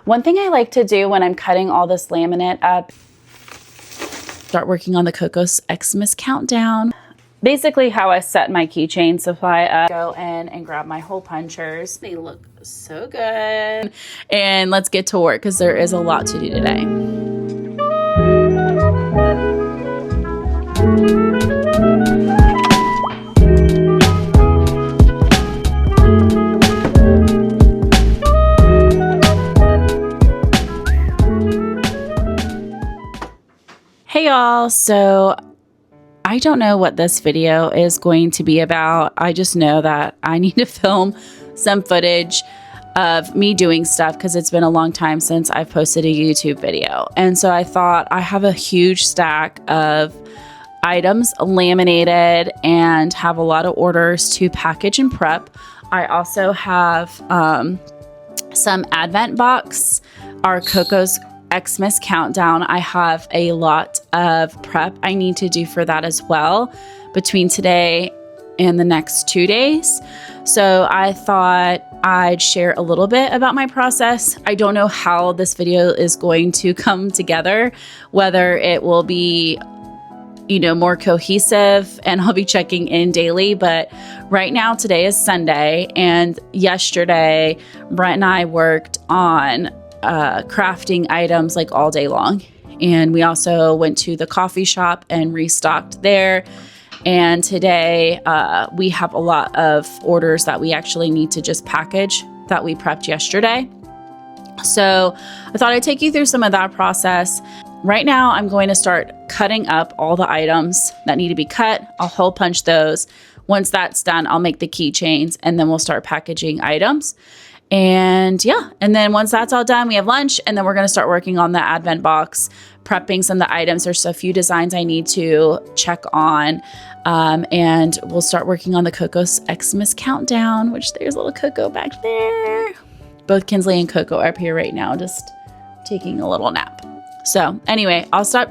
One thing I like to do when I'm cutting all this laminate up, start working on the Koko's Xmas countdown. Basically how I set my keychain supply up. Go in and grab my hole punchers. They look so good. And let's get to work because there is a lot to do today. Hey y'all, so I don't know what this video is going to be about. I just know that I need to film some footage of me doing stuff because it's been a long time since I've posted a YouTube video. And so I thought I have a huge stack of items laminated and have a lot of orders to package and prep. I also have some advent box, our Koko's Xmas countdown. I have a lot of prep I need to do for that as well between today and the next 2 days. So I thought I'd share a little bit about my process. I don't know how this video is going to come together, whether it will be, you know, more cohesive and I'll be checking in daily. But right now, today is Sunday, and yesterday Brent and I worked on crafting items like all day long. And we also went to the coffee shop and restocked there. And today we have a lot of orders that we actually need to just package that we prepped yesterday. So I thought I'd take you through some of that process. Right now, I'm going to start cutting up all the items that need to be cut. I'll hole punch those. Once that's done, I'll make the keychains, and then we'll start packaging items. And yeah, and then once that's all done, we have lunch, and then we're going to start working on the advent box, prepping some of the items. There's a few designs I need to check on, and we'll start working on the Koko's Xmas countdown, which there's a little Koko back there. Both Kinsley and Koko are up here right now, just taking a little nap. So anyway, I'll stop,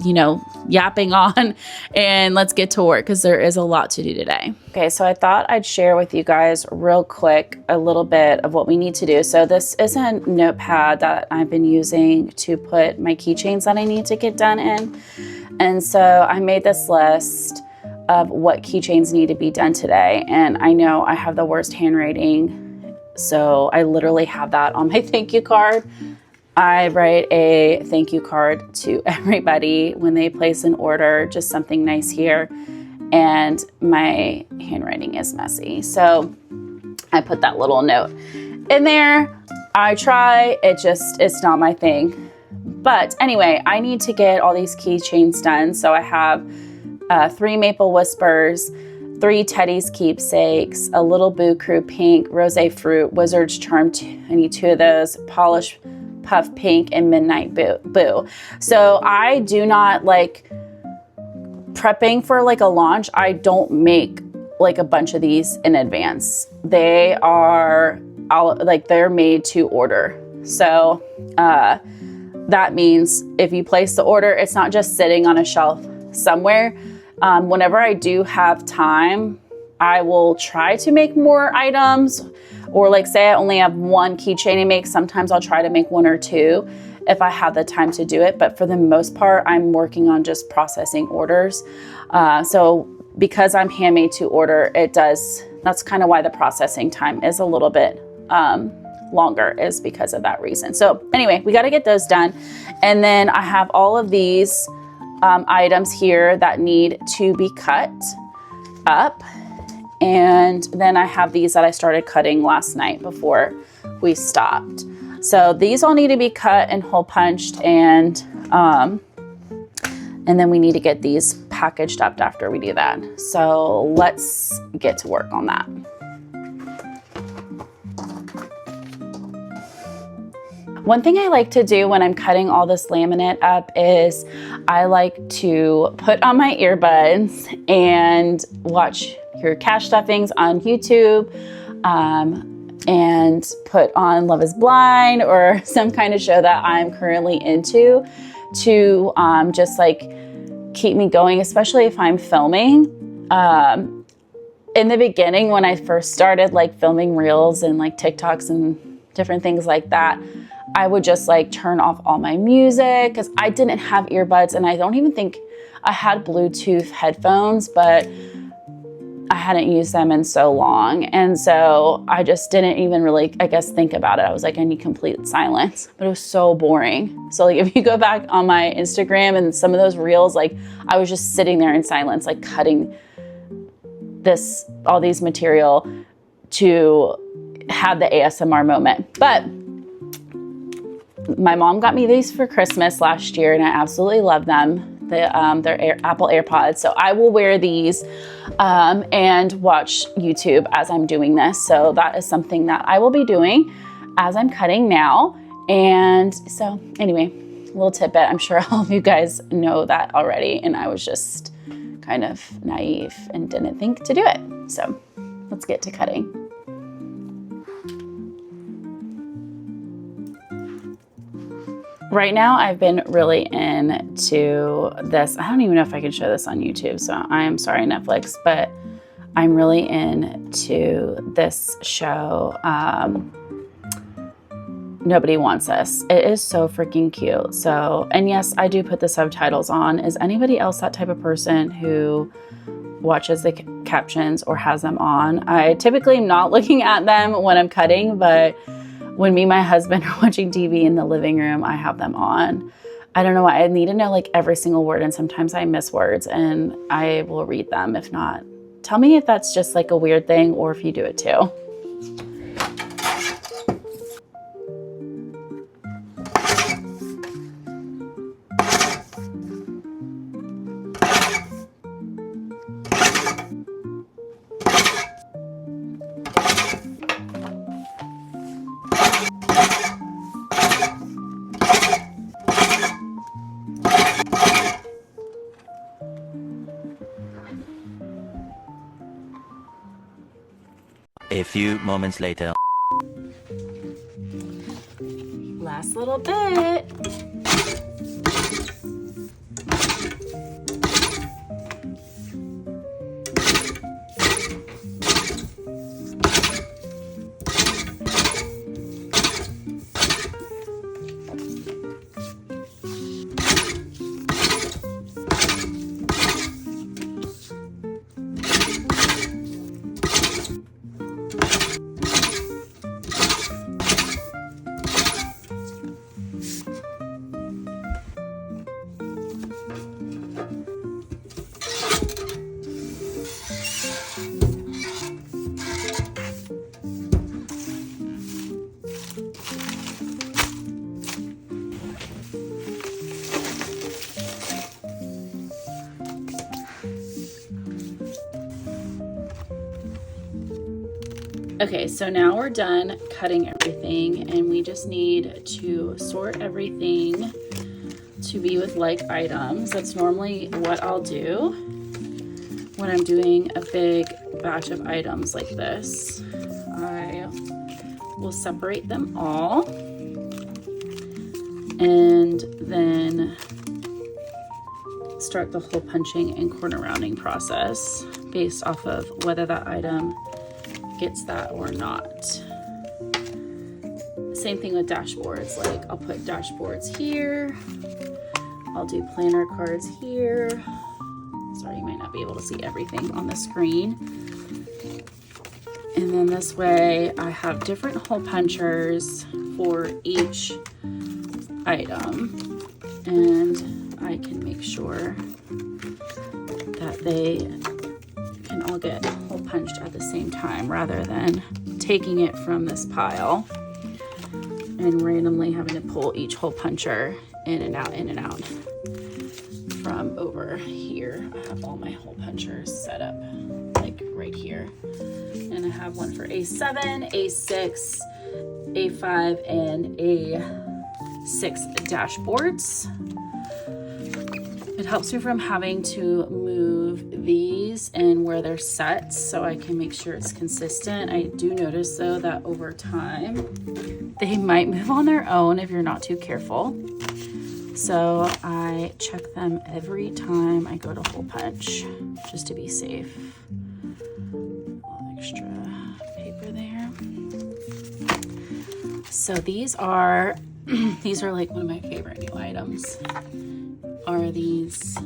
you know, yapping on and let's get to work because there is a lot to do today. Okay, so I thought I'd share with you guys real quick a little bit of what we need to do. So this is a notepad that I've been using to put my keychains that I need to get done in. And so I made this list of what keychains need to be done today. And I know I have the worst handwriting, so I literally have that on my thank you card. I write a thank you card to everybody when they place an order, just something nice here. And my handwriting is messy. So I put that little note in there. I try, it's not my thing. But anyway, I need to get all these keychains done. So I have 3 Maple Whispers, 3 Teddy's Keepsakes, a Little Boo Crew Pink, Rose Fruit, Wizard's Charm, I need 2 of those, Polish Puff Pink, and Midnight Boo. So I do not like prepping for like a launch. I don't make like a bunch of these in advance. They are they're made to order. So that means if you place the order, it's not just sitting on a shelf somewhere. Whenever I do have time, I will try to make more items. Or like say I only have 1 keychain to make, sometimes I'll try to make 1 or 2 if I have the time to do it. But for the most part, I'm working on just processing orders. So because I'm handmade to order, that's kind of why the processing time is a little bit longer, is because of that reason. So anyway, we got to get those done. And then I have all of these items here that need to be cut up. And then I have these that I started cutting last night before we stopped. So these all need to be cut and hole punched, and then we need to get these packaged up after we do that. So let's get to work on that. One thing I like to do when I'm cutting all this laminate up is I like to put on my earbuds and watch your cash stuffings on YouTube, and put on Love is Blind or some kind of show that I'm currently into to just like keep me going, especially if I'm filming. In the beginning, when I first started like filming reels and like TikToks and different things like that, I would just like turn off all my music because I didn't have earbuds, and I don't even think I had Bluetooth headphones, but I hadn't used them in so long. And so I just didn't even really, I guess, think about it. I was like, I need complete silence, but it was so boring. So like if you go back on my Instagram and some of those reels, like I was just sitting there in silence, like cutting all these material to have the ASMR moment. But my mom got me these for Christmas last year, and I absolutely love them. They're Apple AirPods. So I will wear these and watch YouTube as I'm doing this. So that is something that I will be doing as I'm cutting now. And so anyway, little tidbit. I'm sure all of you guys know that already, and I was just kind of naive and didn't think to do it. So let's get to cutting. Right now, I've been really into this. I don't even know if I can show this on YouTube, so I am sorry, Netflix, but I'm really into this show, Nobody Wants Us. It is so freaking cute. So, and yes, I do put the subtitles on. Is anybody else that type of person who watches the captions or has them on? I typically am not looking at them when I'm cutting, but when me and my husband are watching TV in the living room, I have them on. I don't know why. I need to know like every single word, and sometimes I miss words and I will read them. If not, tell me if that's just like a weird thing or if you do it too. A few moments later. Last little bit. Okay, so now we're done cutting everything, and we just need to sort everything to be with like items. That's normally what I'll do when I'm doing a big batch of items like this. I will separate them all and then start the hole punching and corner rounding process based off of whether that item gets that or not. Same thing with dashboards. Like I'll put dashboards here. I'll do planner cards here. Sorry, you might not be able to see everything on the screen. And then this way I have different hole punchers for each item, and I can make sure that they can all get hole punched at the same time rather than taking it from this pile and randomly having to pull each hole puncher in and out from over here. I have all my hole punchers set up like right here, and I have one for A7, A6, A5, and A6 dashboards. It helps me from having to move these and where they're set so I can make sure it's consistent. I do notice though that over time they might move on their own if you're not too careful. So I check them every time I go to hole punch just to be safe. A little extra paper there. So these are these are like one of my favorite new items. Are these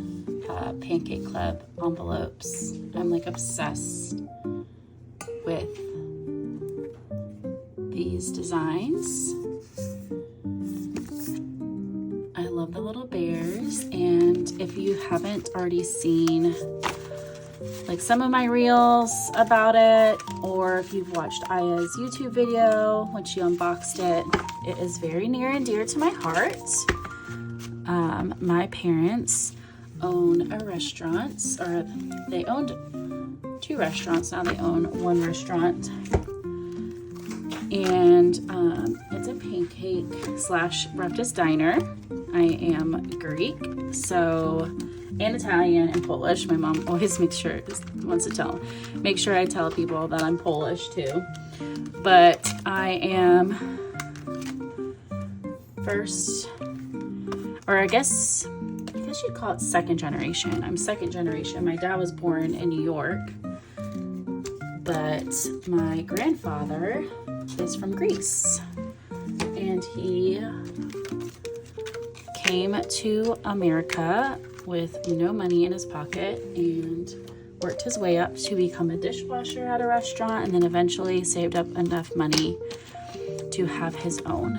Pancake Club envelopes? I'm like obsessed with these designs. I love the little bears, and if you haven't already seen like some of my reels about it, or if you've watched Aya's YouTube video when she unboxed it, it is very near and dear to my heart. My parents own a restaurant, or they owned 2 restaurants, now they own 1 restaurant. And it's a pancake / breakfast diner. I am Greek, and Italian and Polish. My mom always wants to make sure I tell people that I'm Polish too. But I am first, or I guess you'd call it second generation. I'm second generation. My dad was born in New York, but my grandfather is from Greece, and he came to America with no money in his pocket and worked his way up to become a dishwasher at a restaurant, and then eventually saved up enough money to have his own.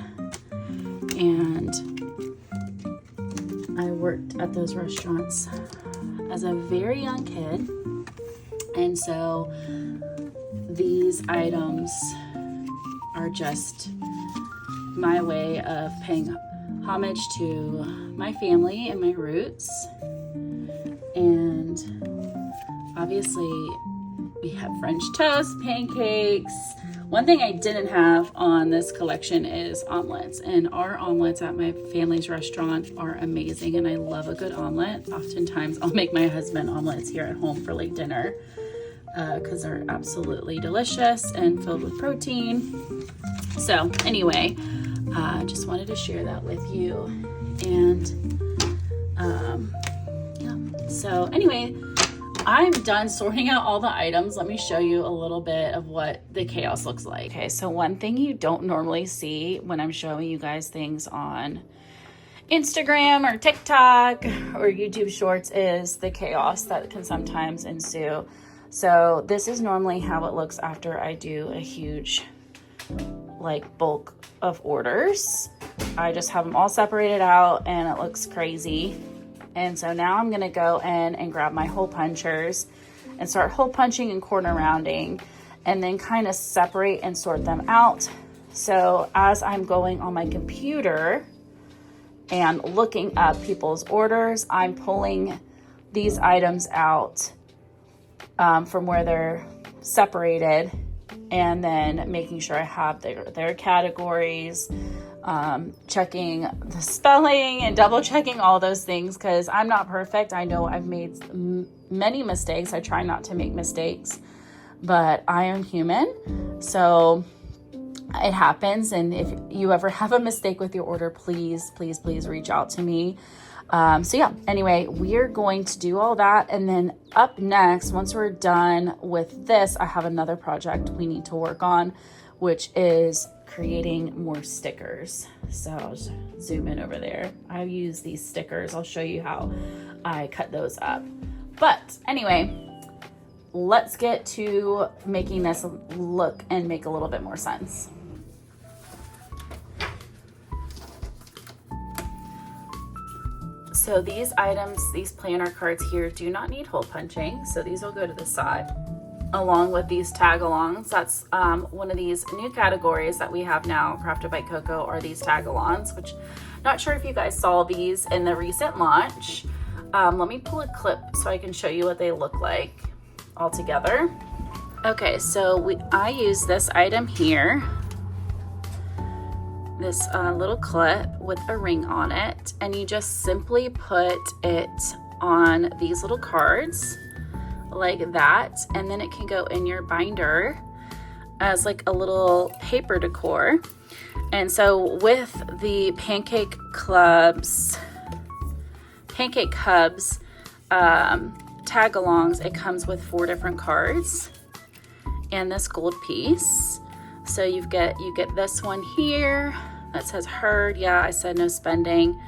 And I worked at those restaurants as a very young kid, and so these items are just my way of paying homage to my family and my roots. And obviously we have French toast, pancakes. One thing I didn't have on this collection is omelets, and our omelets at my family's restaurant are amazing, and I love a good omelet. Oftentimes I'll make my husband omelets here at home for like dinner because they're absolutely delicious and filled with protein. So anyway, just wanted to share that with you. And yeah, so anyway, I'm done sorting out all the items. Let me show you a little bit of what the chaos looks like. Okay, so one thing you don't normally see when I'm showing you guys things on Instagram or TikTok or YouTube Shorts is the chaos that can sometimes ensue. So this is normally how it looks after I do a huge like bulk of orders. I just have them all separated out and it looks crazy. And so now I'm gonna go in and grab my hole punchers and start hole punching and corner rounding, and then kind of separate and sort them out. So as I'm going on my computer and looking up people's orders, I'm pulling these items out from where they're separated, and then making sure I have their categories, checking the spelling and double checking all those things, because I'm not perfect. I know I've made many mistakes. I try not to make mistakes, but I am human, so it happens. And if you ever have a mistake with your order, please reach out to me. So yeah, anyway, we're going to do all that. And then up next, once we're done with this, I have another project we need to work on, which is creating more stickers. So I'll just zoom in over there. I use these stickers. I'll show you how I cut those up. But anyway, let's get to making this look and make a little bit more sense. So these items, these planner cards here, do not need hole punching. So these will go to the side along with these tag-alongs. That's one of these new categories that we have now, Krafted by Koko, are these tag-alongs, which not sure if you guys saw these in the recent launch. Let me pull a clip so I can show you what they look like all together. Okay, so I use this item here, this little clip with a ring on it, and you just simply put it on these little cards like that, and then it can go in your binder as like a little paper decor. And so with the Pancake Kubs tag-alongs, it comes with 4 different cards and this gold piece. So you get this one here that says heard. Yeah, I said no spending.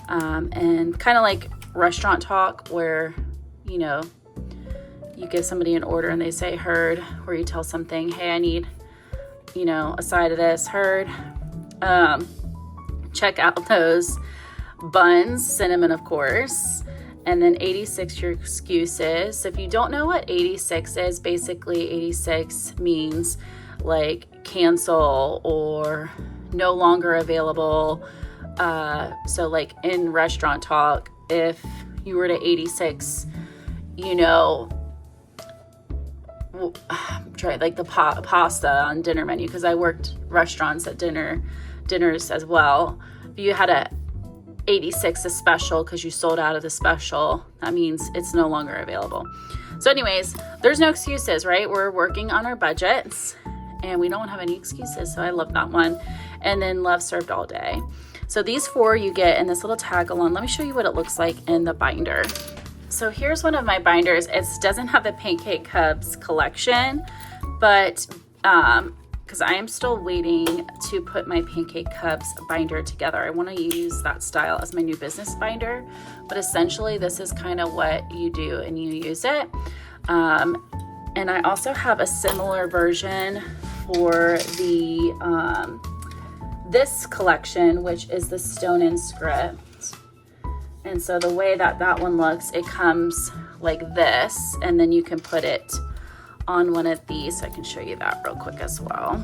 And kind of like restaurant talk where, you know, you give somebody an order and they say heard, or you tell something, hey, I need, you know, a side of this, heard. Check out those buns, cinnamon, of course. And then 86, your excuses. So if you don't know what 86 is, basically 86 means like cancel or no longer available. So like in restaurant talk, if you were to 86, you know, try like the pasta on dinner menu, because I worked restaurants at dinners as well. If you had a 86 a special because you sold out of the special, that means it's no longer available. So anyways, there's no excuses, right? We're working on our budgets and we don't have any excuses. So I love that one. And then love served all day. So these 4 you get in this little tag along. Let me show you what it looks like in the binder. So here's one of my binders. It doesn't have the Pancake Kubs collection, but because I am still waiting to put my Pancake Kubs binder together. I want to use that style as my new business binder, but essentially this is kind of what you do and you use it. And I also have a similar version for the this collection, which is the Stone and Script. And so the way that one looks, it comes like this, and then you can put it on one of these. So I can show you that real quick as well.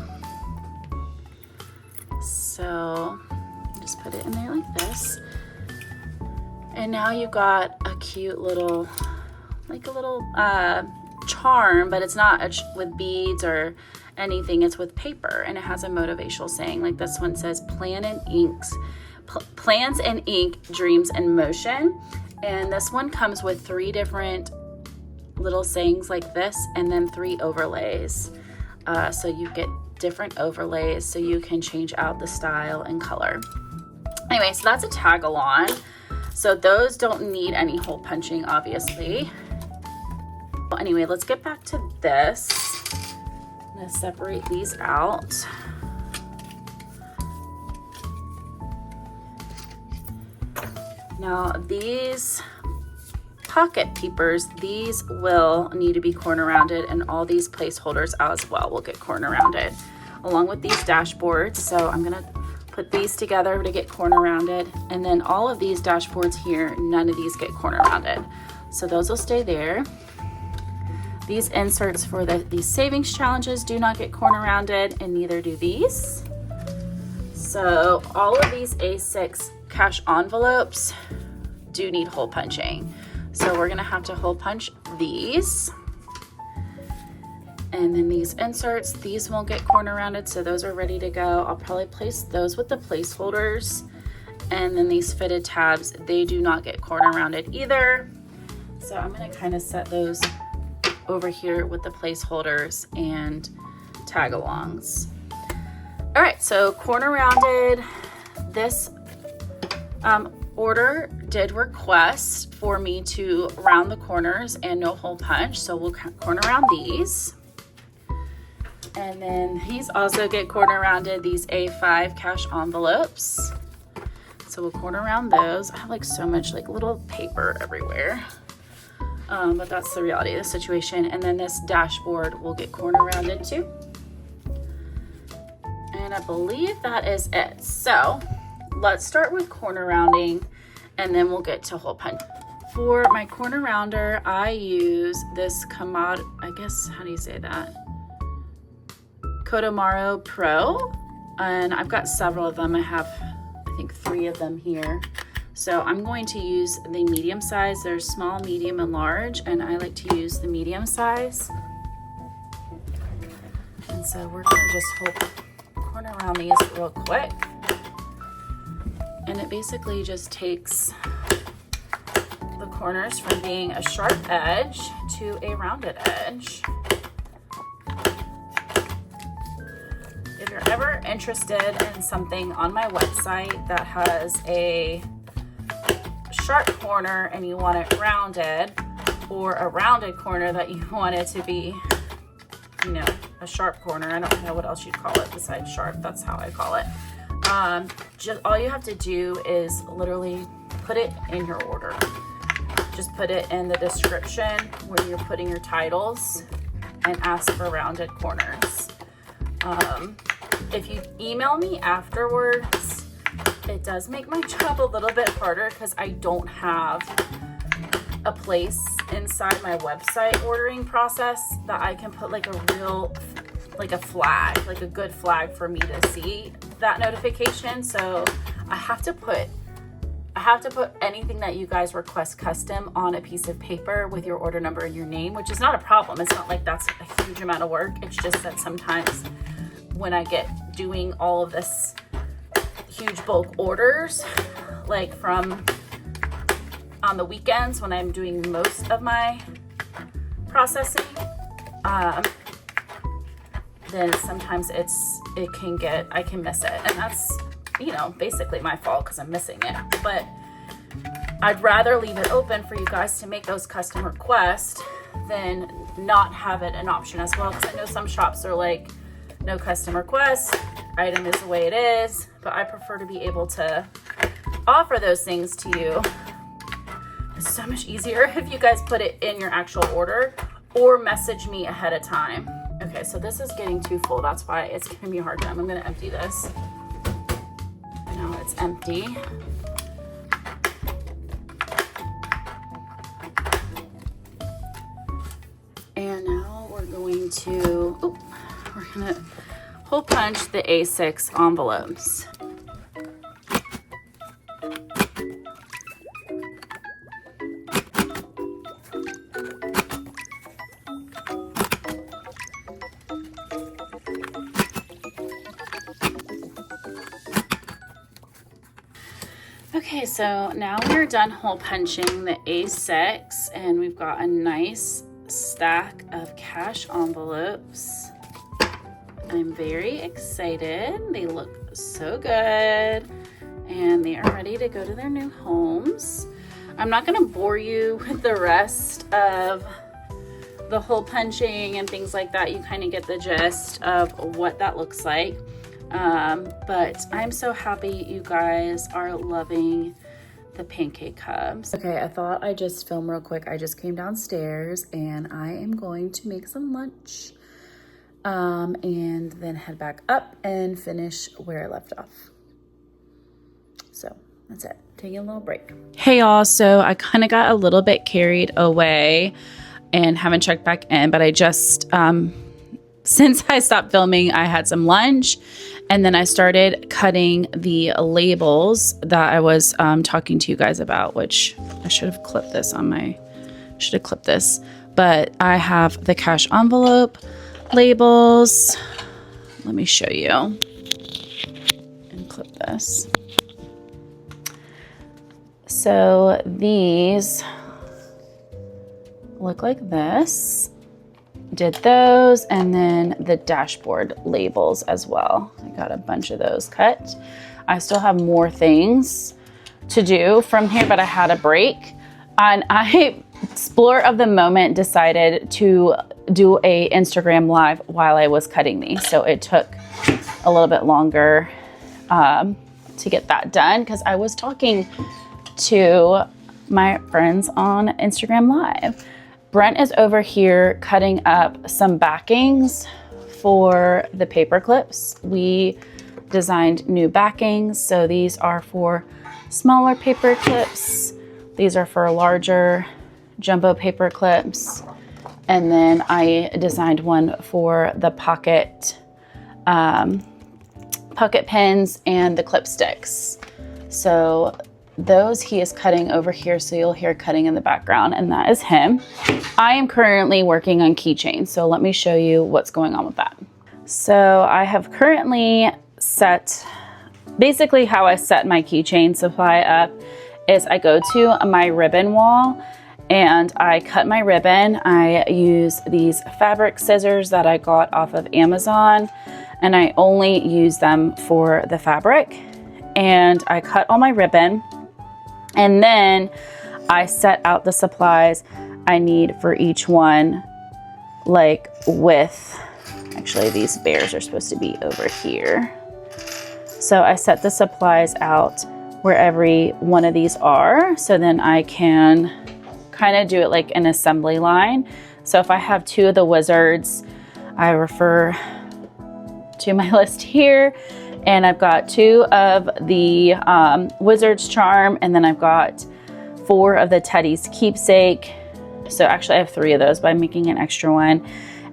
So just put it in there like this. And now you've got a cute little, like a little charm, but it's not with beads or anything. It's with paper, and it has a motivational saying. Like this one says, plans and ink, dreams and motion. And this one comes with 3 different little sayings like this, and then 3 overlays. So you get different overlays so you can change out the style and color. Anyway, so that's a tag along. So those don't need any hole punching, obviously. Well, anyway, let's get back to this. I'm gonna separate these out. Now these pocket peepers, these will need to be corner rounded, and all these placeholders as well will get corner rounded along with these dashboards. So I'm gonna put these together to get corner rounded, and then all of these dashboards here, none of these get corner rounded, so those will stay there. These inserts for these savings challenges do not get corner rounded, and neither do these. So all of these A6 cash envelopes do need hole punching. So we're gonna have to hole punch these. And then these inserts, these won't get corner rounded, so those are ready to go. I'll probably place those with the placeholders. And then these fitted tabs, they do not get corner rounded either. So I'm gonna kind of set those over here with the placeholders and tag-alongs. All right, so corner rounded. This order did request for me to round the corners and no hole punch, so we'll corner round these. And then these also get corner rounded, these A5 cash envelopes. So we'll corner round those. I have like so much like little paper everywhere. But that's the reality of the situation. And then this dashboard will get corner rounded too. And I believe that is it. So let's start with corner rounding, and then we'll get to hole punch. For my corner rounder, I use this I guess, how do you say that? Kodomaro Pro, and I've got several of them. I have, I think, 3 of them here. So I'm going to use the medium size. There's small, medium, and large, and I like to use the medium size. And so we're gonna just corner around these real quick. And it basically just takes the corners from being a sharp edge to a rounded edge. If you're ever interested in something on my website that has a sharp corner and you want it rounded, or a rounded corner that you want it to be, you know, a sharp corner. I don't know what else you'd call it besides sharp. That's how I call it. Just all you have to do is literally put it in your order. Just put it in the description where you're putting your titles and ask for rounded corners. If you email me afterwards, it does make my job a little bit harder because I don't have a place inside my website ordering process that I can put like a real, like a flag, like a good flag for me to see that notification. So I have to put anything that you guys request custom on a piece of paper with your order number and your name, which is not a problem. It's not like that's a huge amount of work. It's just that sometimes when I get doing all of this huge bulk orders, like from on the weekends when I'm doing most of my processing, then sometimes I can miss it. And that's, you know, basically my fault because I'm missing it. But I'd rather leave it open for you guys to make those custom requests than not have it an option as well. Because I know some shops are like, no custom request, item is the way it is. But I prefer to be able to offer those things to you. It's so much easier if you guys put it in your actual order or message me ahead of time. Okay, so this is getting too full. That's why it's giving me a hard time. I'm gonna empty this. Now it's empty. And now we're gonna hole punch the A6 envelopes. Okay, so now we're done hole punching the A6 and we've got a nice stack of cash envelopes. I'm very excited. They look so good and they are ready to go to their new homes. I'm not going to bore you with the rest of the hole punching and things like that. You kind of get the gist of what that looks like. But I'm so happy you guys are loving the Pancake Kubs. Okay, I thought I'd just film real quick. I just came downstairs and I am going to make some lunch and then head back up and finish where I left off. So that's it. Taking a little break. Hey y'all, so I kind of got a little bit carried away and haven't checked back in, but I just, since I stopped filming, I had some lunch and then I started cutting the labels that I was talking to you guys about, which I should have clipped this but I have the cash envelope labels. Let me show you and clip this. So these look like this. Did those, and then the dashboard labels as well. I got a bunch of those cut. I still have more things to do from here, but I had a break. And I, spur of the moment, decided to do a Instagram live while I was cutting these. So it took a little bit longer to get that done because I was talking to my friends on Instagram Live. Brent is over here cutting up some backings for the paper clips. We designed new backings. So these are for smaller paper clips. These are for larger jumbo paper clips. And then I designed one for the pocket pins and the clip sticks. So those he is cutting over here, so you'll hear cutting in the background, and that is him. I am currently working on keychains, so let me show you what's going on with that. So I have currently set, basically how I set my keychain supply up is I go to my ribbon wall and I cut my ribbon. I use these fabric scissors that I got off of Amazon, and I only use them for the fabric. And I cut all my ribbon, and then I set out the supplies I need for each one, like with Actually, these bears are supposed to be over here. So I set the supplies out where every one of these are. So then I can kind of do it like an assembly line. So if I have 2 of the wizards, I refer to my list here, and I've got 2 of the wizard's charm, and then I've got 4 of the Teddy's keepsake. So actually I have 3 of those, but I'm making an extra one.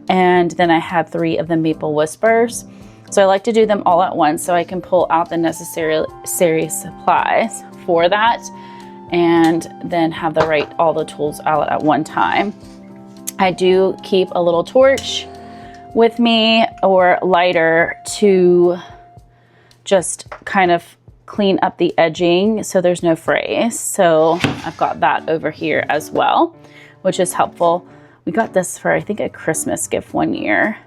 And then I have 3 of the maple whispers. So I like to do them all at once so I can pull out the necessary supplies for that, and then have all the tools out at one time. I do keep a little torch with me or lighter to just kind of clean up the edging so there's no frays. So I've got that over here as well, which is helpful. We got this for, I think, a Christmas gift one year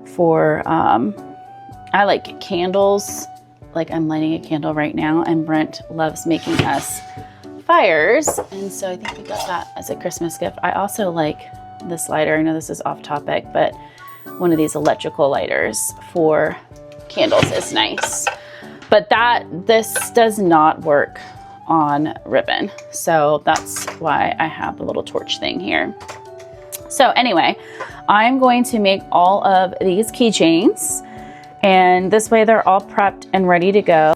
for, I like candles. Like I'm lighting a candle right now, and Brent loves making us fires. And so I think we got that as a Christmas gift. I also like this lighter. I know this is off topic, but one of these electrical lighters for candles is nice. But this does not work on ribbon. So that's why I have the little torch thing here. So anyway, I'm going to make all of these keychains, and this way they're all prepped and ready to go.